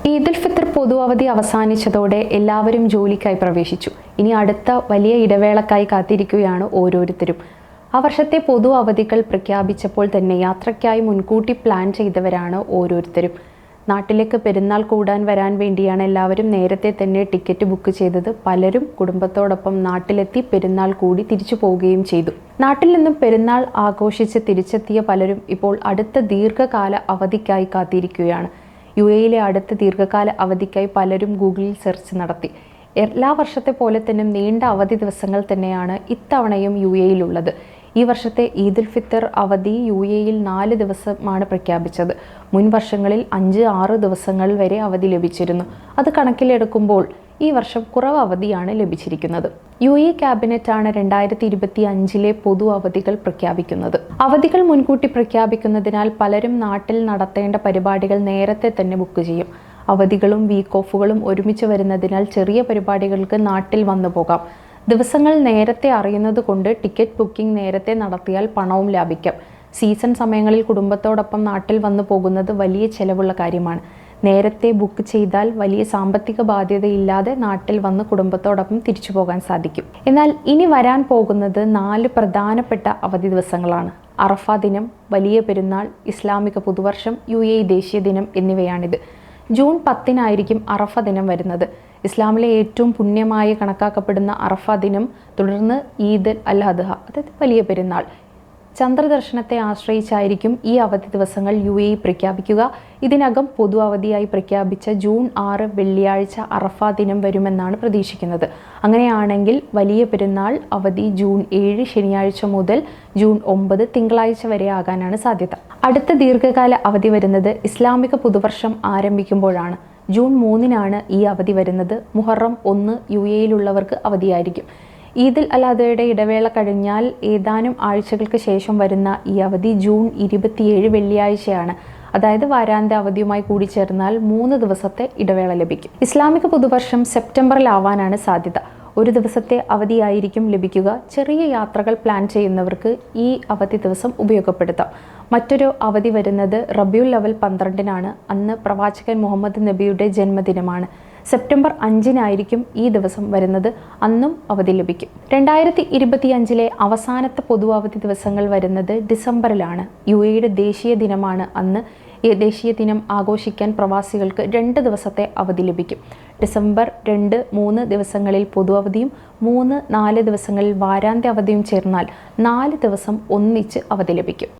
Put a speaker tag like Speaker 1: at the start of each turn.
Speaker 1: ഈദുൽ ഫിത്തർ പൊതു അവധി അവസാനിച്ചതോടെ എല്ലാവരും ജോലിക്കായി പ്രവേശിച്ചു. ഇനി അടുത്ത വലിയ ഇടവേളക്കായി കാത്തിരിക്കുകയാണ് ഓരോരുത്തരും. ആ വർഷത്തെ പൊതു അവധികൾ പ്രഖ്യാപിച്ചപ്പോൾ തന്നെ യാത്രയ്ക്കായി മുൻകൂട്ടി പ്ലാൻ ചെയ്തവരാണ് ഓരോരുത്തരും. നാട്ടിലേക്ക് പെരുന്നാൾ കൂടാൻ വരാൻ വേണ്ടിയാണ് എല്ലാവരും നേരത്തെ തന്നെ ടിക്കറ്റ് ബുക്ക് ചെയ്തത്. പലരും കുടുംബത്തോടൊപ്പം നാട്ടിലെത്തി പെരുന്നാൾ കൂടി തിരിച്ചു പോവുകയും ചെയ്തു. നാട്ടിൽ നിന്നും പെരുന്നാൾ ആഘോഷിച്ച് തിരിച്ചെത്തിയ പലരും ഇപ്പോൾ അടുത്ത ദീർഘകാല അവധിക്കായി കാത്തിരിക്കുകയാണ്. UAE അടുത്ത ദീർഘകാല അവധിക്കായി പലരും ഗൂഗിളിൽ സെർച്ച് നടത്തി. എല്ലാ വർഷത്തെ പോലെ തന്നെ നീണ്ട അവധി ദിവസങ്ങൾ തന്നെയാണ് ഇത്തവണയും UAE ഉള്ളത്. ഈ വർഷത്തെ ഈദുൽ ഫിത്തർ അവധി UAE 4 ദിവസമാണ് പ്രഖ്യാപിച്ചത്. മുൻ വർഷങ്ങളിൽ 5-6 ദിവസങ്ങൾ വരെ അവധി ലഭിച്ചിരുന്നു. അത് കണക്കിലെടുക്കുമ്പോൾ ഈ വർഷം കുറവ് അവധിയാണ് ലഭിച്ചിരിക്കുന്നത്. UAE ക്യാബിനറ്റാണ് 2025 പൊതു അവധികൾ പ്രഖ്യാപിക്കുന്നത്. അവധികൾ മുൻകൂട്ടി പ്രഖ്യാപിക്കുന്നതിനാൽ പലരും നാട്ടിൽ നടത്തേണ്ട പരിപാടികൾ നേരത്തെ തന്നെ ബുക്ക് ചെയ്യും. അവധികളും വീക്ക് ഓഫുകളും ഒരുമിച്ച് വരുന്നതിനാൽ ചെറിയ പരിപാടികൾക്ക് നാട്ടിൽ വന്നു പോകാം. ദിവസങ്ങൾ നേരത്തെ അറിയുന്നത് കൊണ്ട് ടിക്കറ്റ് ബുക്കിംഗ് നേരത്തെ നടത്തിയാൽ പണവും ലാഭിക്കാം. സീസൺ സമയങ്ങളിൽ കുടുംബത്തോടൊപ്പം നാട്ടിൽ വന്നു പോകുന്നത് വലിയ ചെലവുള്ള കാര്യമാണ്. നേരത്തെ ബുക്ക് ചെയ്താൽ വലിയ സാമ്പത്തിക ബാധ്യതയില്ലാതെ നാട്ടിൽ വന്ന് കുടുംബത്തോടൊപ്പം തിരിച്ചു പോകാൻ സാധിക്കും. എന്നാൽ ഇനി വരാൻ പോകുന്നത് 4 പ്രധാനപ്പെട്ട അവധി ദിവസങ്ങളാണ്. അറഫ ദിനം, വലിയ പെരുന്നാൾ, ഇസ്ലാമിക പുതുവർഷം, UAE ദേശീയ ദിനം എന്നിവയാണിത്. ജൂൺ 10 അറഫ ദിനം വരുന്നത്. ഇസ്ലാമിലെ ഏറ്റവും പുണ്യമായി കണക്കാക്കപ്പെടുന്ന അറഫ ദിനം, തുടർന്ന് ഈദ് അൽ അദ്ഹ അതായത് വലിയ പെരുന്നാൾ. ചന്ദ്രദർശനത്തെ ആശ്രയിച്ചായിരിക്കും ഈ അവധി ദിവസങ്ങൾ UAE പ്രഖ്യാപിക്കുക. ഇതിനകം പൊതു അവധിയായി പ്രഖ്യാപിച്ച ജൂൺ 6 വെള്ളിയാഴ്ച അറഫ ദിനം വരുമെന്നാണ് പ്രതീക്ഷിക്കുന്നത്. അങ്ങനെയാണെങ്കിൽ വലിയ പെരുന്നാൾ അവധി ജൂൺ 7 ശനിയാഴ്ച മുതൽ ജൂൺ 9 തിങ്കളാഴ്ച വരെ ആകാനാണ് സാധ്യത. അടുത്ത ദീർഘകാല അവധി വരുന്നത് ഇസ്ലാമിക പുതുവർഷം ആരംഭിക്കുമ്പോഴാണ്. ജൂൺ 3 ഈ അവധി വരുന്നത്. മുഹറം 1 UAE അവധിയായിരിക്കും. ഈദുൽ അദ്ഹയുടെ ഇടവേള കഴിഞ്ഞാൽ ഏതാനും ആഴ്ചകൾക്ക് ശേഷം വരുന്ന ഈ അവധി ജൂൺ 27 വെള്ളിയാഴ്ചയാണ്. അതായത് വാരാന്ത്യ അവധിയുമായി കൂടി ചേർന്നാൽ 3 ദിവസത്തെ ഇടവേള ലഭിക്കും. ഇസ്ലാമിക പുതുവർഷം സെപ്റ്റംബറിലാവാനാണ് സാധ്യത. ഒരു ദിവസത്തെ അവധിയായിരിക്കും ലഭിക്കുക. ചെറിയ യാത്രകൾ പ്ലാൻ ചെയ്യുന്നവർക്ക് ഈ അവധി ദിവസം ഉപയോഗപ്പെടുത്താം. മറ്റൊരു അവധി വരുന്നത് റബിയുൽ അവൽ 12 അന്ന് പ്രവാചകൻ മുഹമ്മദ് നബിയുടെ ജന്മദിനമാണ്. സെപ്റ്റംബർ 5 ഈ ദിവസം വരുന്നത്. അന്നും അവധി ലഭിക്കും. 2025 അവസാനത്തെ പൊതു അവധി ദിവസങ്ങൾ വരുന്നത് ഡിസംബറിലാണ്. UAE ദേശീയ ദിനമാണ് അന്ന്. ഈ ദേശീയ ദിനം ആഘോഷിക്കാൻ പ്രവാസികൾക്ക് 2 ദിവസത്തെ അവധി ലഭിക്കും. ഡിസംബർ 2, 3 ദിവസങ്ങളിൽ പൊതു അവധിയും 3, 4 ദിവസങ്ങളിൽ വാരാന്ത്യ അവധിയും ചേർന്നാൽ 4 ദിവസം ഒന്നിച്ച് അവധി ലഭിക്കും.